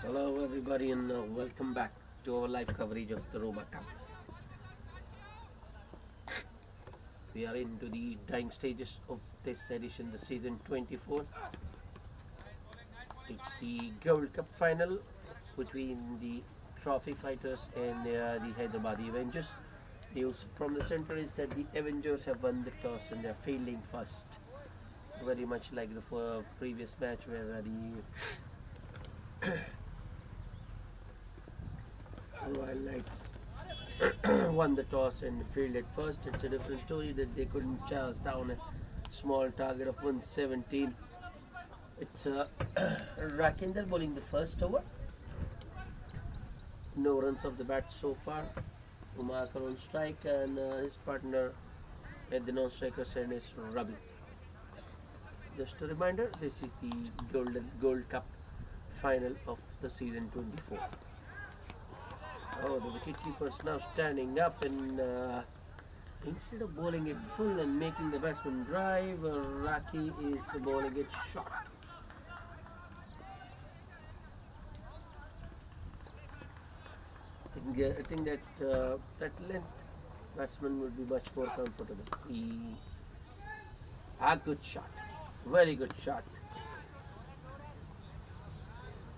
Hello everybody and welcome back to our live coverage of the Ruma Cup. We are into the dying stages of this edition, the season 24. It's the Gold Cup final between the trophy fighters and the Hyderabadi Avengers. News from the center is that the Avengers have won the toss and they're fielding first. Very much like the previous match where the Royal Knights won the toss and fielded first. It's a different story that they couldn't chase down a small target of 117. It's Rakinder bowling the first over. No runs off the bat so far. Ruma on strike and his partner at the non-strikers end is Ravi. Just a reminder, this is the Gold Cup final of the season 24. Oh, the wicketkeeper is now standing up and instead of bowling it full and making the batsman drive, Raki is bowling it short. I think that that length batsman would be much more comfortable. A good shot, very good shot.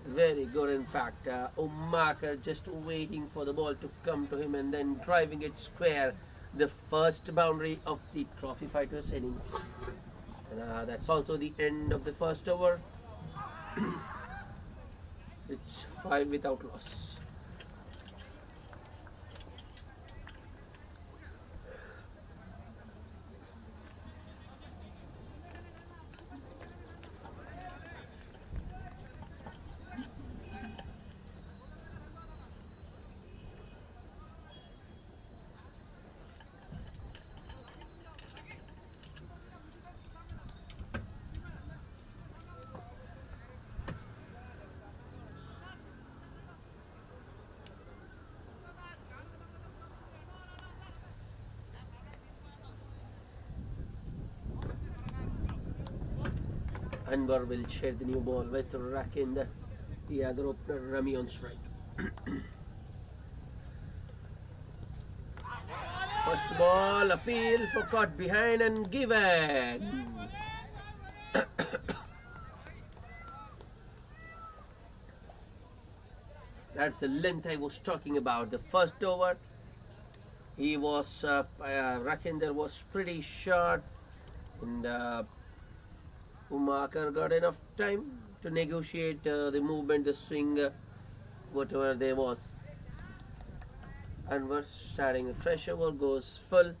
Very good, in fact. Umakar just waiting for the ball to come to him and then driving it square. The first boundary of the trophy fighters innings. And that's also the end of the first over. It's 5 without loss. Anwar will share the new ball with Rakinder, the other opener Rami on strike. First ball, appeal for caught behind and given. That's the length I was talking about. The first over, he was Rakinder was pretty short, and Umakar got enough time to negotiate the movement, the swing, whatever there was. Anwar starting a fresh over, goes full.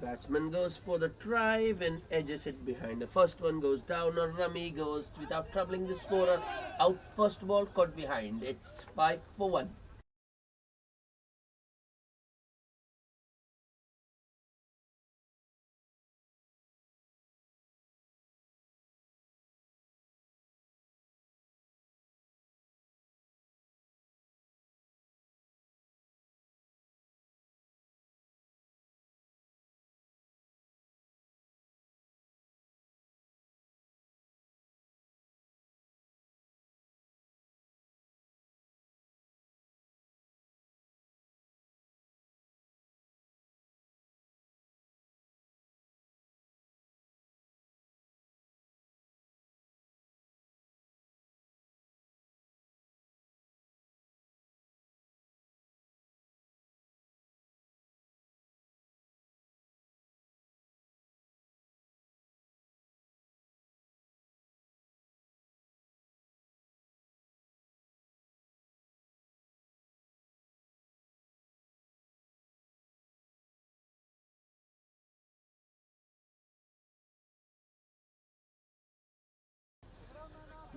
Batsman goes for the drive and edges it behind. The first one goes down, or Rami goes without troubling the scorer. Out first ball, caught behind. It's 5 for 1.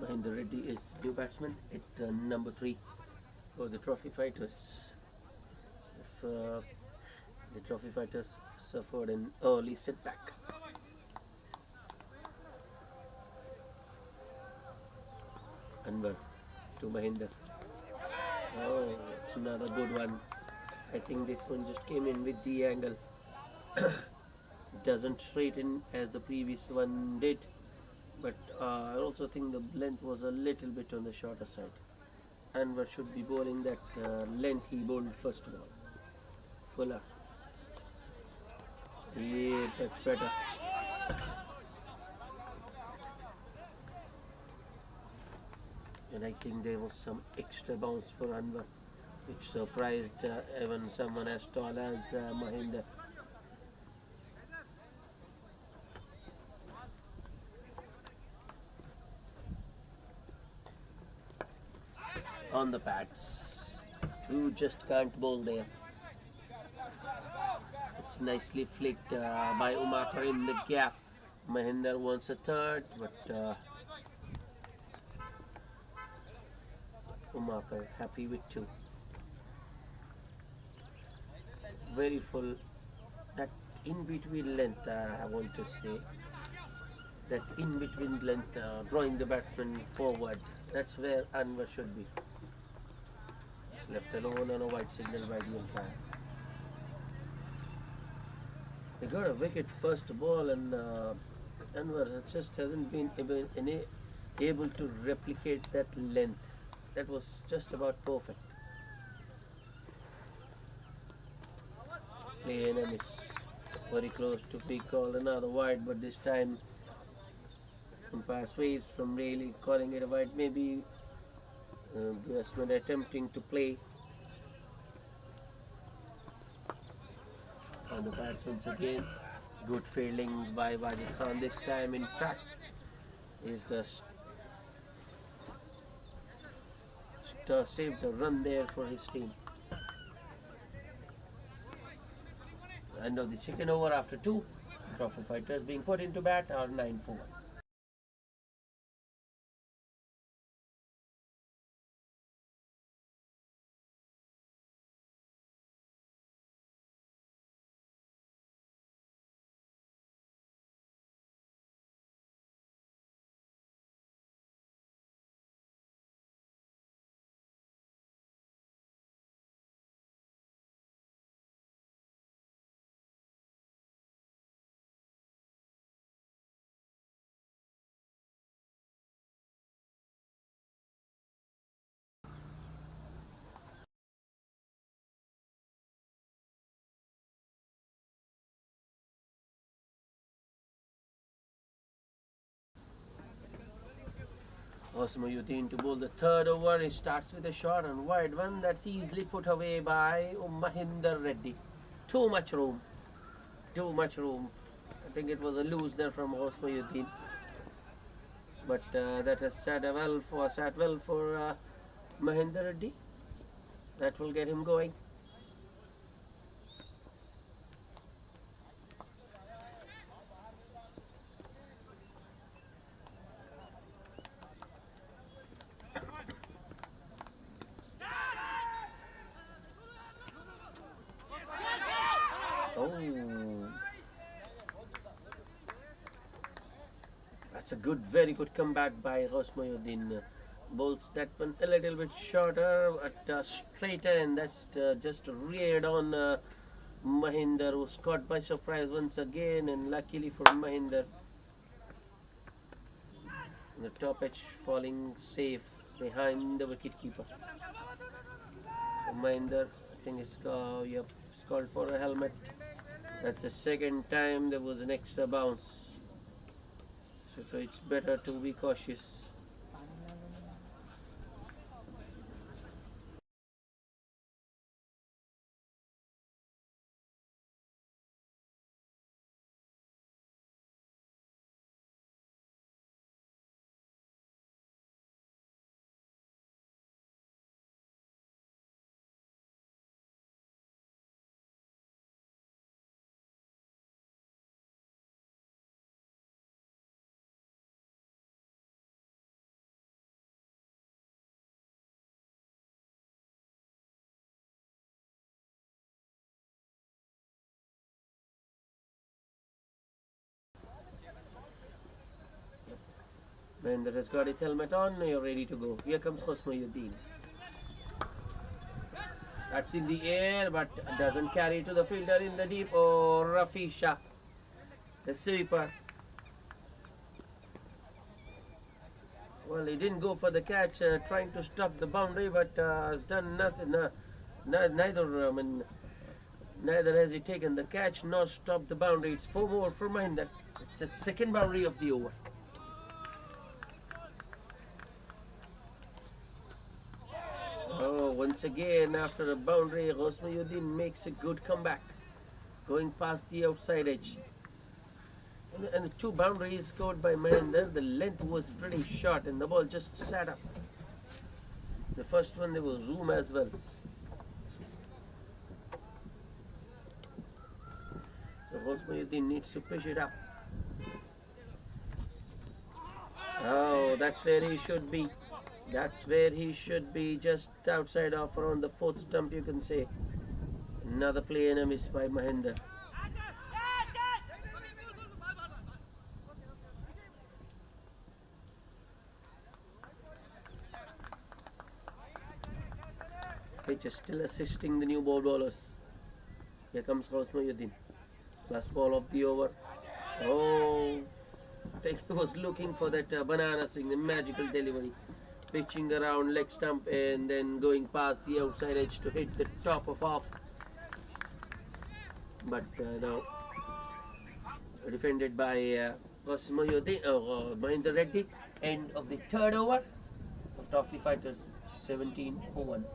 Mahendra Reddy is the new batsman at number 3 for the trophy fighters. If the trophy fighters suffered an early setback. Anwar to Mahendra. Oh, it's another good one. I think this one just came in with the angle. It doesn't straighten as the previous one did, but I also think the length was a little bit on the shorter side. Anwar should be bowling that length he bowled first ball. Fuller. Yeah, that's better. And I think there was some extra bounce for Anwar, which surprised even someone as tall as Mahinder. On the pads. You just can't bowl there. It's nicely flicked by Umakar in the gap. Mahinder wants a third, but Umakar happy with two. Very full. That in between length, I want to say. That in between length, drawing the batsman forward. That's where Anwar should be. He's left alone on a white signal by the umpire. They got a wicket first ball, and Anwar just hasn't been able to replicate that length. That was just about perfect. Play and a miss. Very close to be called another wide, but this time umpire sways from really calling it a wide. Maybe batsman attempting to play. On the bats once again. Good fielding by Wajid Khan this time. In fact, is saved a run there for his team. End of the second over after two. Trophy fighters being put into bat are 9 for 1. Osmayuddin to bowl the third over. He starts with a shot and wide one that's easily put away by Mahinder Reddy. Too much room. Too much room. I think it was a loose there from Osmayuddin. But that has sat well for Mahinder Reddy. That will get him going. That's a very good comeback by Osmayuddin. Bowls that one a little bit shorter, but straighter, and that's just reared on Mahinder, who's caught by surprise once again, and luckily for Mahinder, the top edge falling safe behind the wicketkeeper. Mahinder, I think it's called for a helmet. That's the second time there was an extra bounce. So it's better to be cautious. Mahinder has got his helmet on. You're ready to go. Here comes Osmayuddin. That's in the air, but doesn't carry to the fielder in the deep. Oh, Rafi Shah, the sweeper. Well, he didn't go for the catch, trying to stop the boundary, but has done nothing. Neither has he taken the catch nor stopped the boundary. It's 4 more for Mahinder. It's the second boundary of the over. Oh, once again, after a boundary, Ghosmayuddin makes a good comeback, going past the outside edge. And the 2 boundaries scored by Mahinder, the length was pretty short and the ball just sat up. The first one, there was room as well. So Ghosmayuddin needs to push it up. Oh, that's where he should be. That's where he should be, just outside of around the 4th stump, you can say. Another play and a miss by Mahinder. Pitch is still assisting the new ball bowlers. Here comes Ghosmayuddin. Last ball of the over. Oh, I think he was looking for that banana swing, the magical delivery. Pitching around leg stump and then going past the outside edge to hit the top of off. But now defended by Mahinder Reddy. End of the 3rd over of Trophy Fighters, 17 for 1.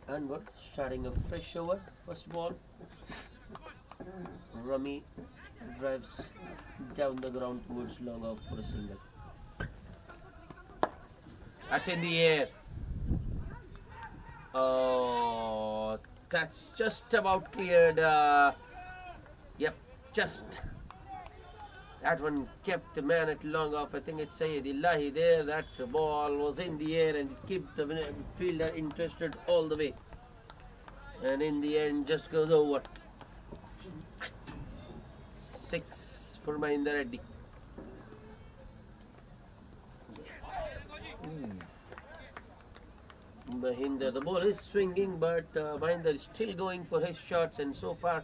Anwar starting a fresh over. First ball, Rumi drives down the ground towards long off for a single. That's in the air. Oh, that's just about cleared. Yep, just. That one kept the man at long off. I think it's Sayyid Illahi there. That ball was in the air and it kept the fielder interested all the way. And in the end, just goes over. 6 for Mahinder Reddy. Mahinder, the ball is swinging, but Mahinder is still going for his shots, and so far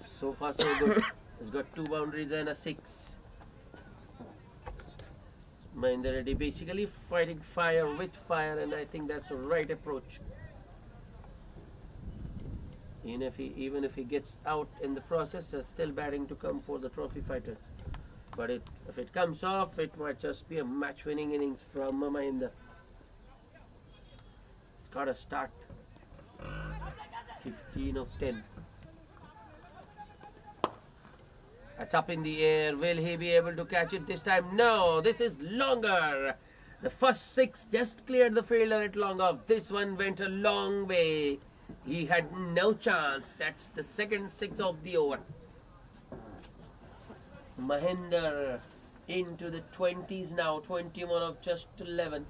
so good. He's got 2 boundaries and a 6. Mahinder Reddy basically fighting fire with fire, and I think that's the right approach. Even if he gets out in the process, there's still batting to come for the trophy fighter. But if it comes off, it might just be a match-winning innings from Mahinder. It's got a start. 15 of 10. It's up in the air. Will he be able to catch it this time? No, this is longer. The first 6 just cleared the fielder at long off. This one went a long way. He had no chance. That's the second 6 of the over. Mahinder into the 20s now. 21 of just 11.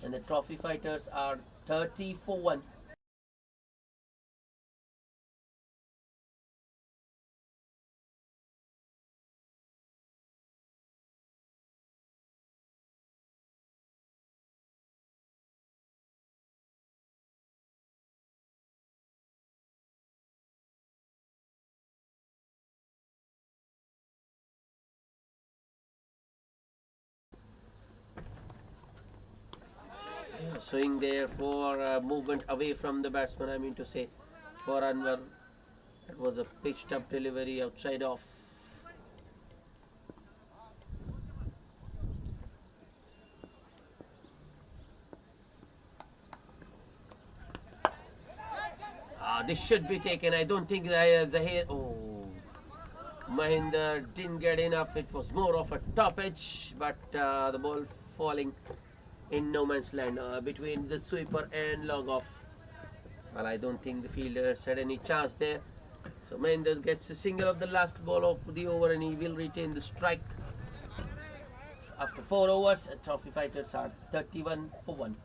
And the trophy fighters are 30 for 1. Swing there for movement away from the batsman, I mean to say, for Anwar. It was a pitched up delivery outside off. This should be taken. I don't think Zahir. Oh, Mahinder didn't get enough. It was more of a top edge, but the ball falling in no man's land between the sweeper and long off. Well, I don't think the fielders had any chance there. So Mahinder gets a single of the last ball of the over and he will retain the strike. After 4 overs, Trophy Fighters are 31 for 1.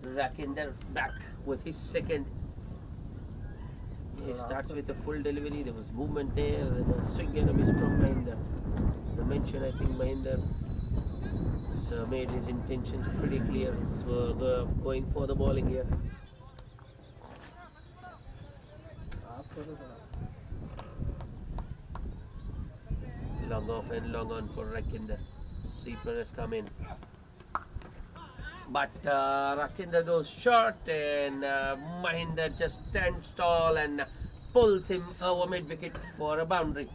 Rakinder back with his second. He starts with a full delivery. There was movement there and a swing and a miss from Mahinder. The mention, I think Mahinder made his intentions pretty clear. He's going for the bowling here. Long off and long on for Rakinder. Sweeper has come in. But Rakinder goes short and Mahinder just stands tall and pulls him over mid-wicket for a boundary.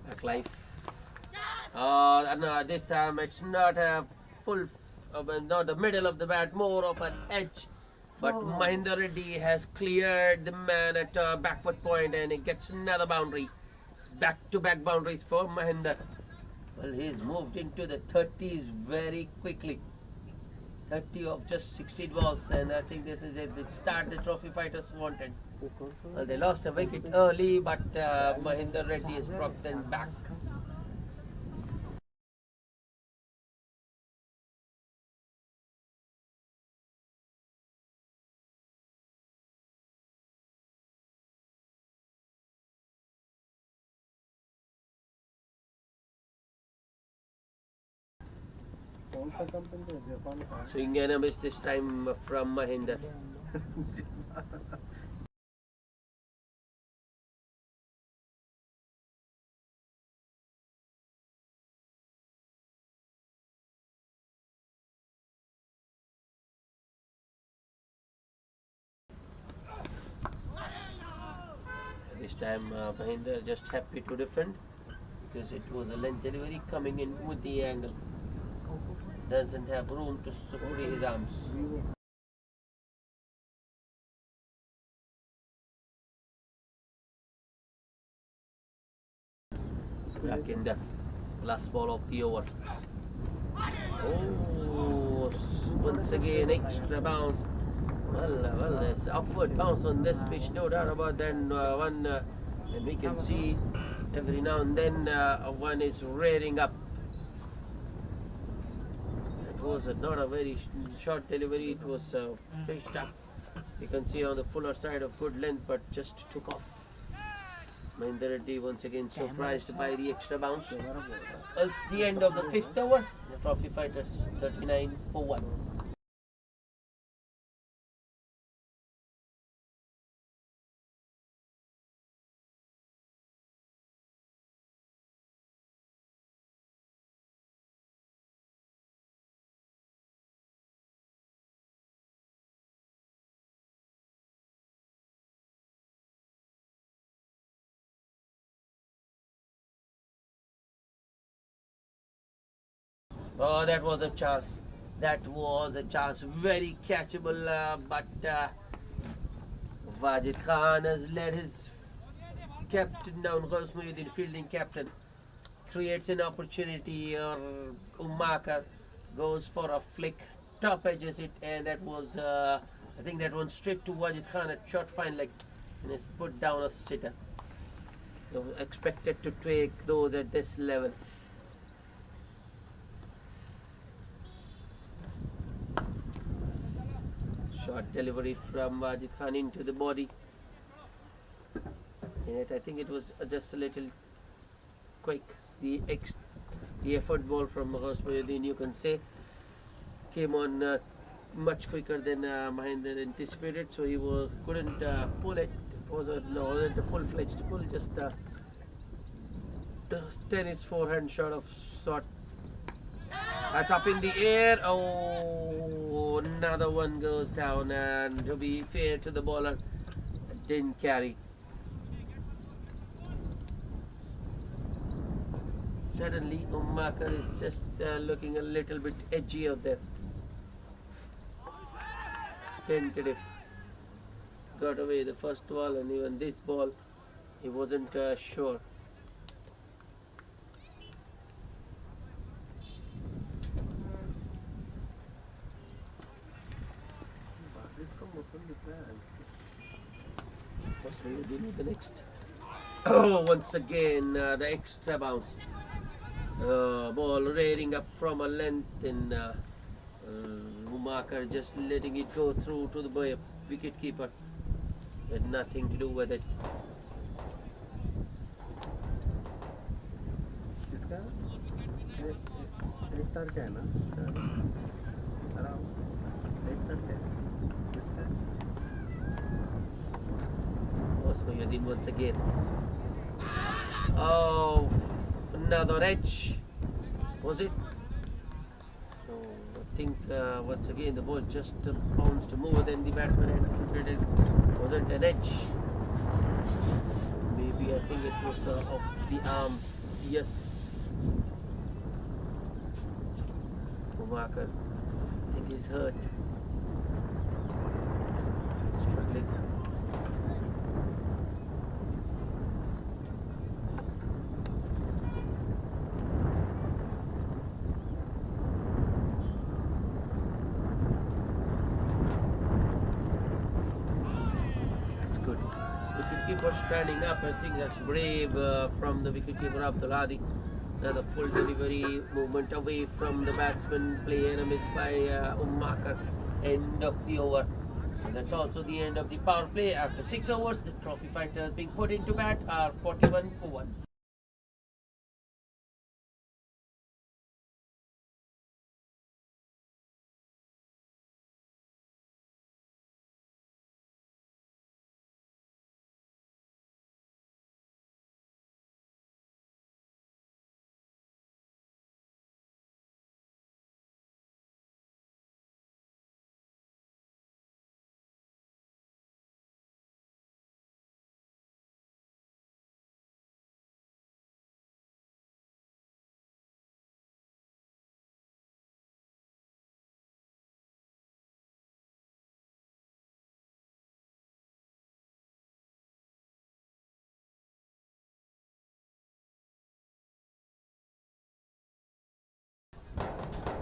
Back life. No, this time it's not a full, not the middle of the bat, more of an edge. But Mahinder Reddy has cleared the man at backward point and he gets another boundary. It's back-to-back boundaries for Mahinder. Well, he's moved into the 30s very quickly. 30 of just 16 balls, and I think this is it. The start the Trophy Fighters wanted. Well, they lost a wicket early, but Mahinder Reddy has brought them back. Swing and a miss this time from Mahinder. This time Mahinder just happy to defend because it was a length delivery coming in with the angle. Doesn't have room to free his arms. Back in the last ball of the over. Oh, once again extra bounce. Well, there's upward bounce on this pitch, no doubt about that. And we can see every now and then one is rearing up. it was not a very short delivery, it was pitched up. You can see on the fuller side of good length, but just took off. Mahinder Reddy once again surprised by the extra bounce. At the end of the 5th over, the Trophy Fighters 39 for 1. Oh, that was a chance. That was a chance. Very catchable, but Wajid Khan has led his captain down. Ghaus Muhyiddin, fielding captain, creates an opportunity. Or Umakar goes for a flick, top edges it, and that was, I think that one straight to Wajid Khan at short fine leg, and has put down a sitter. So expected to take those at this level. Short delivery from Wajid Khan into the body. And I think it was just a little quick. The effort ball from Ghaus Muhyiddin, you can say, came on much quicker than Mahinder anticipated, so he couldn't pull it. It wasn't a full-fledged pull, just tennis forehand shot of sort. That's up in the air. Oh, another one goes down, and to be fair to the bowler, it didn't carry. Suddenly, Umakar is just looking a little bit edgy out there. Tentative. Got away the first ball, and even this ball, he wasn't sure. The next. Oh, once again the extra bounce. Ball rearing up from a length, and Umakar just letting it go through to the wicket keeper. Had nothing to do with it. Muhyiddin once again. Oh, another edge. Was it? Oh, I think once again the ball just bounced more than the batsman anticipated. Wasn't an edge. Maybe I think it was off the arm. Yes. Umakar, I think he's hurt. Struggling. Wicketkeeper standing up. I think that's brave from the wicketkeeper Abdul Hadi. Another full delivery, movement away from the batsman, play and a miss by Umakar. End of the over. So that's also the end of the power play. After 6 overs, the Trophy Fighters being put into bat are 41 for 1.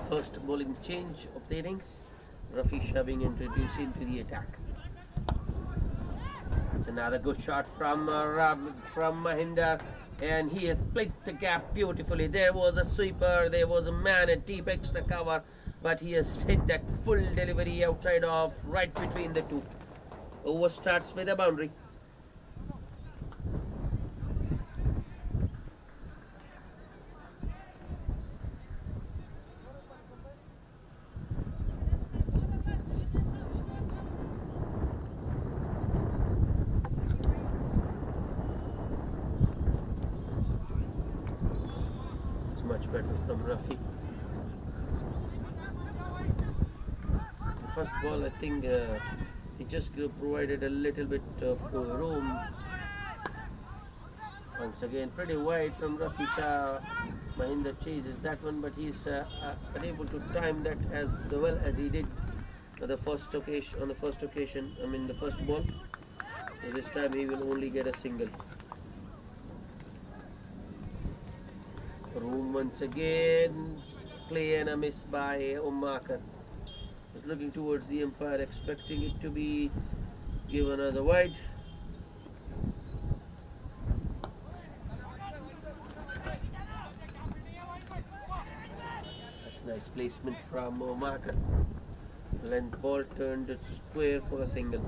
First bowling change of the innings. Rafi Shah being introduced into the attack. It's another good shot from Mahinder, and he has split the gap beautifully. There was a sweeper, there was a man at deep extra cover. but he has hit that full delivery outside of right between the two. Over starts with a boundary. It's much better from Rafi. The first ball, I think he just provided a little bit of room. Once again, pretty wide from Rafi Shah. Mahinder chases that one, but he's unable to time that as well as he did on the first occasion. I mean, the first ball. So this time he will only get a single. Room once again. Play and a miss by Umakar. Was looking towards the umpire, expecting it to be given another wide. That's nice placement from Umakar. Length ball turned it square for a single.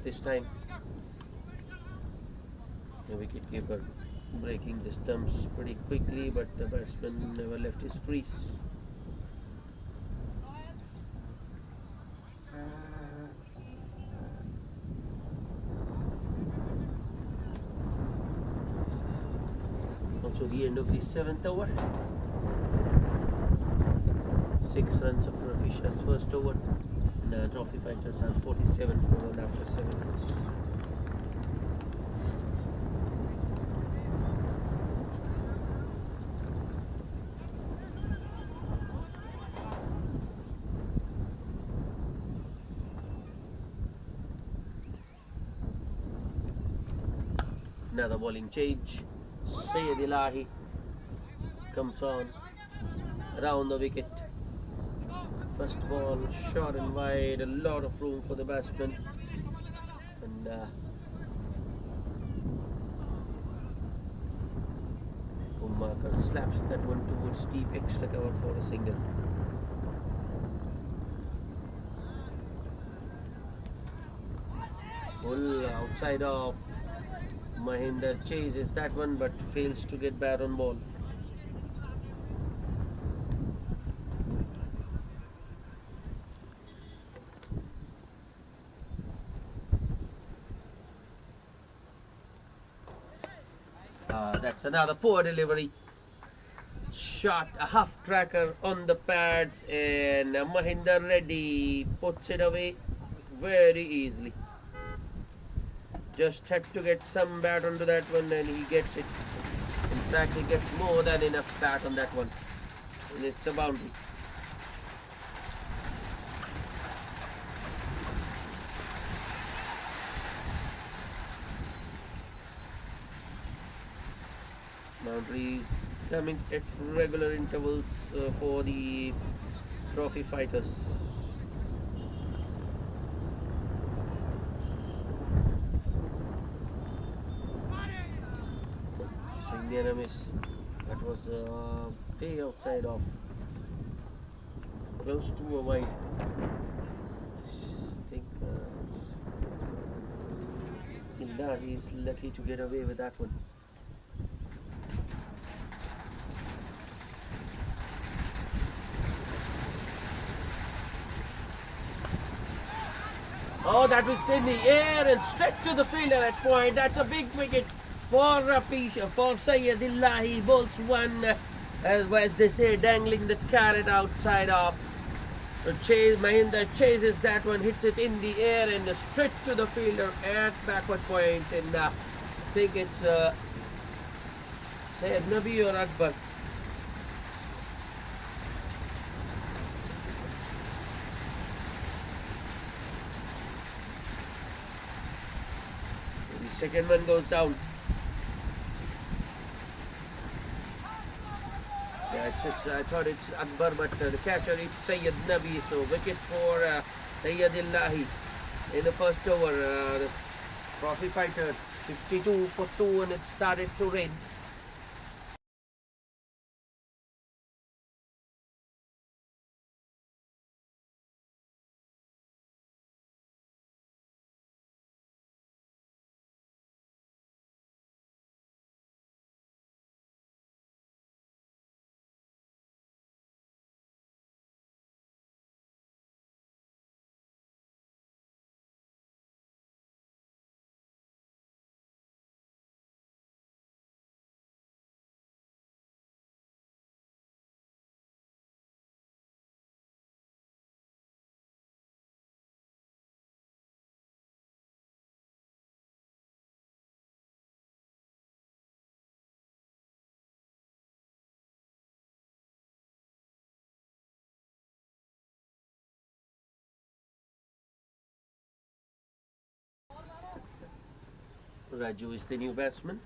This time the wicketkeeper breaking the stumps pretty quickly, but the batsman never left his crease. Also the end of the 7th over. 6 runs of Rafi Shah's first over. Trophy fighters are 47 forward after 7 runs. Another bowling change. Syed Ilahi comes on around the wicket. First ball short and wide, a lot of room for the batsman, and Umakar slaps that one towards deep extra cover for a single. Full outside of Mahinder chases that one but fails to get bat on ball. That's another poor delivery. Shot a half tracker on the pads, and Mahinder Reddy puts it away very easily. Just had to get some bat onto that one and he gets it. In fact, he gets more than enough bat on that one. And it's a boundary. Boundaries coming at regular intervals for the trophy fighters. Swing miss. That was way outside of, close to a wide. I think Ilahi is lucky to get away with that one. Oh, that was in the air and straight to the fielder at point. That's a big wicket for for Syed Ilahi. Bowls one, as they say, dangling the carrot outside of. Mahinder chases that one, hits it in the air and straight to the fielder at backward point. And I think it's Syed Nabi or Akbar. Second one goes down. That's I thought it's Akbar, but the catcher is Sayyid Nabi. So wicket for Sayyid Illahi in the first over. The Trophy Fighters 52 for 2, and it started to rain. Raju is the new batsman.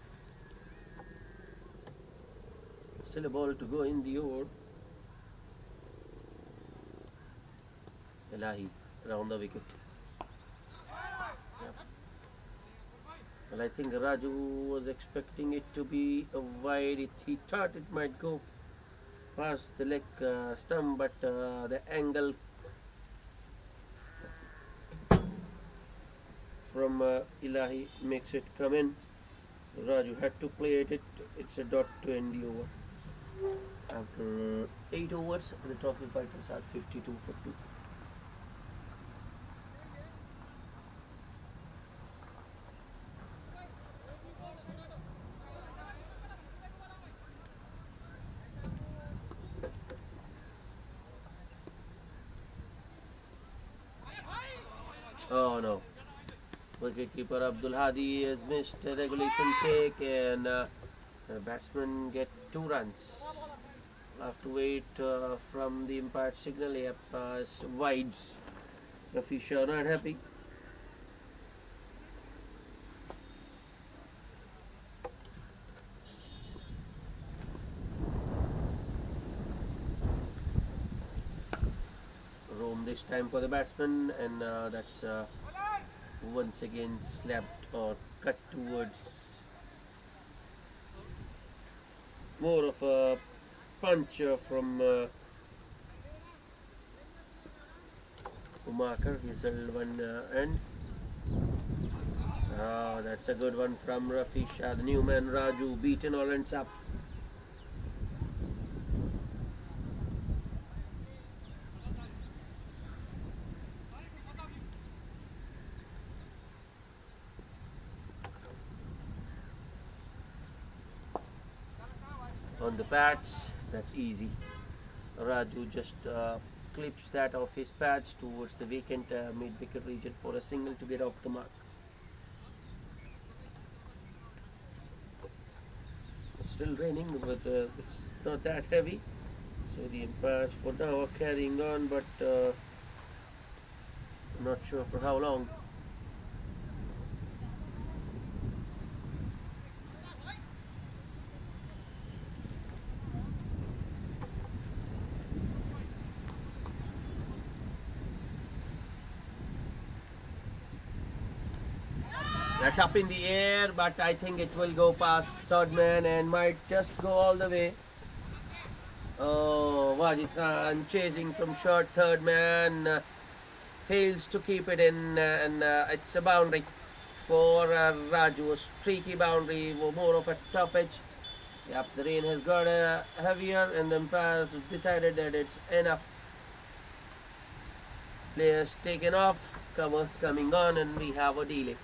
Still a ball to go in the over. Elahi around the wicket. Yep. Well, I think Raju was expecting it to be a wide. He thought it might go past the leg stump, but the angle from Elahi makes it come in. Raju had to play it. It's a dot to end the over. After 8 overs, the Trophy Fighters are 52 for 2. Oh no. Wicketkeeper Abdul Hadi has missed a regulation kick, and the batsmen get 2 runs. We'll have to wait from the umpired signal. Yep, it's wides. Rafi Shah not happy. Roam this time for the batsman, and that's once again slapped or cut towards more of a punch from Umakar. He's held one end. Oh, that's a good one from Rafi Shah. The new man Raju beaten all ends up. On the pads, that's easy. Raju just clips that off his pads towards the vacant mid-wicket region for a single to get off the mark. It's still raining, but it's not that heavy. So the umpires for now are carrying on, but I'm not sure for how long. That's up in the air, but I think it will go past third man and might just go all the way. Oh, Wajid Khan chasing from short third man fails to keep it in, and it's a boundary for Raju. A streaky boundary, more of a top edge. Yep, the rain has got heavier, and the umpires decided that it's enough. Players taken off, covers coming on, and we have a delay.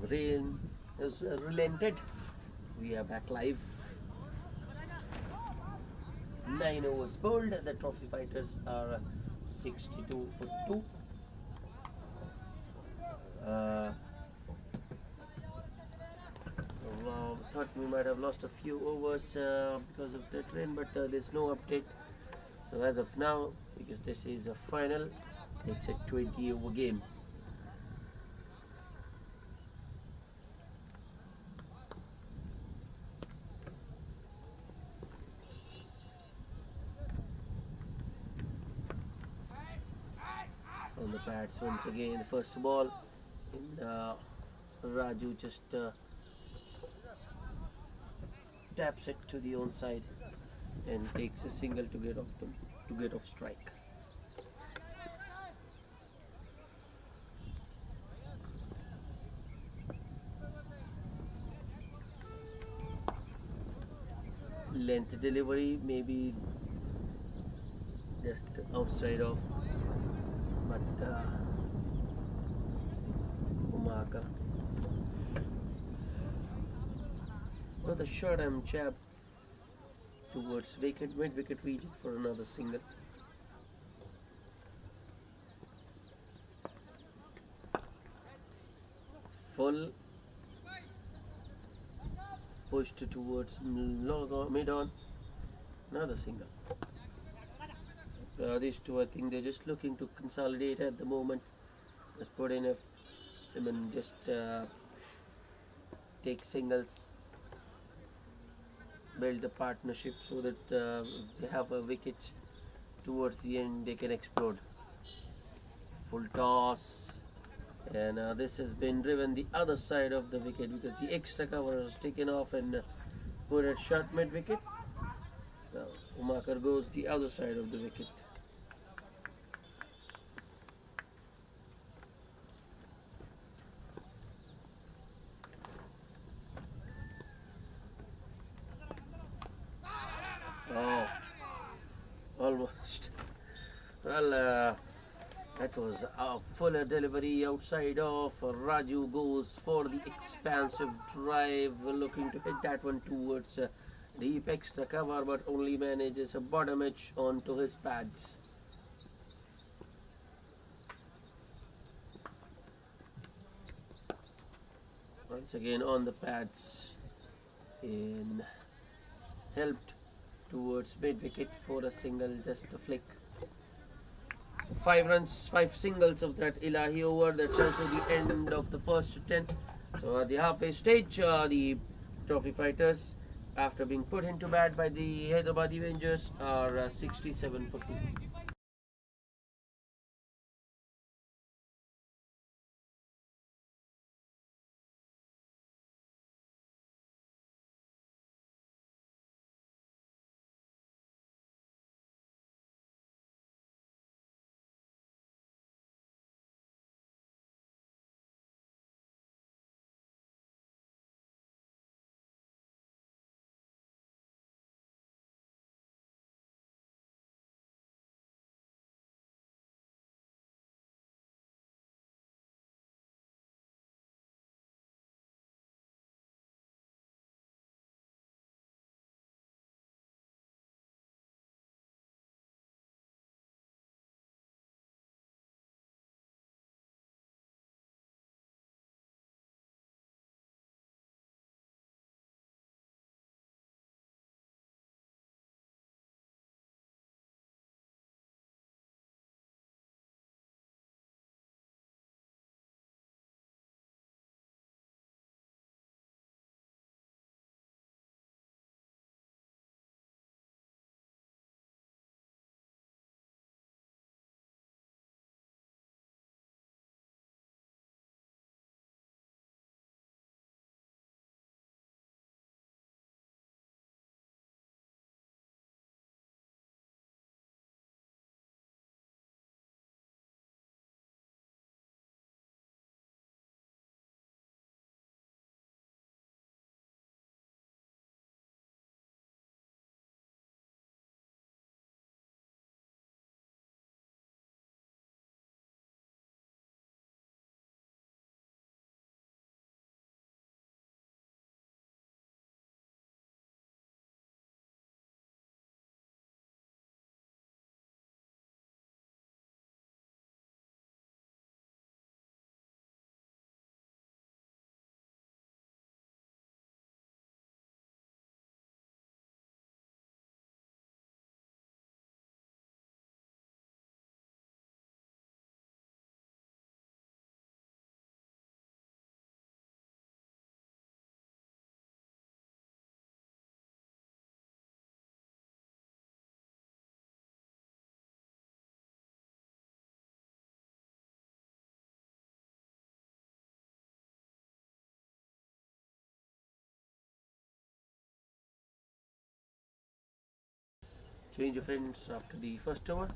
Rain has relented. We are back live. 9 overs bowled. The trophy fighters are 62 for 2. Thought we might have lost a few overs because of the rain, but there's no update. So as of now, because this is a final, it's a 20-over game. On the bats once again, the first ball. Raju just taps it to the onside and takes a single to get off strike. Length delivery, maybe just outside of, but Umaka. Well, the short arm jab towards mid wicket region for another single. Full pushed towards mid on, another single. These two, I think they're just looking to consolidate at the moment. Just put in just take singles, build the partnership so that they have a wicket towards the end, they can explode. Full toss, and this has been driven the other side of the wicket because the extra cover was taken off and put it short mid wicket. So Umakar goes the other side of the wicket. Oh, almost. Well, that was a fuller delivery outside of. Raju goes for the expansive drive, looking to hit that one towards deep extra cover, but only manages a bottom edge onto his pads. Once again on the pads, in helped towards mid wicket for a single, just a flick. So 5 runs, 5 singles of that Ilahi over. That's also the end of the first 10. So at the halfway stage, the trophy fighters, after being put into bat by the Hyderabadi Avengers, are 67 for 2. Change of ends after the first over.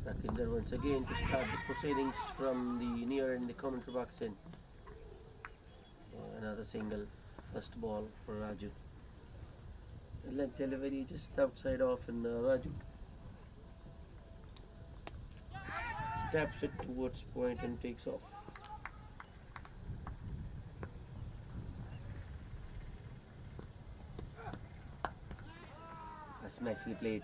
Rakinder once again to start the proceedings from the near in the commentary box in. Another single, first ball for Raju. Length delivery just outside off, and Raju taps it towards point and takes off. That's nicely played.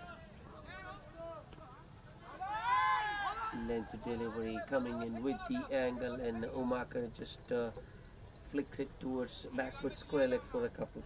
Length delivery coming in with the angle, and Umakar just flicks it towards backward square leg for a couple.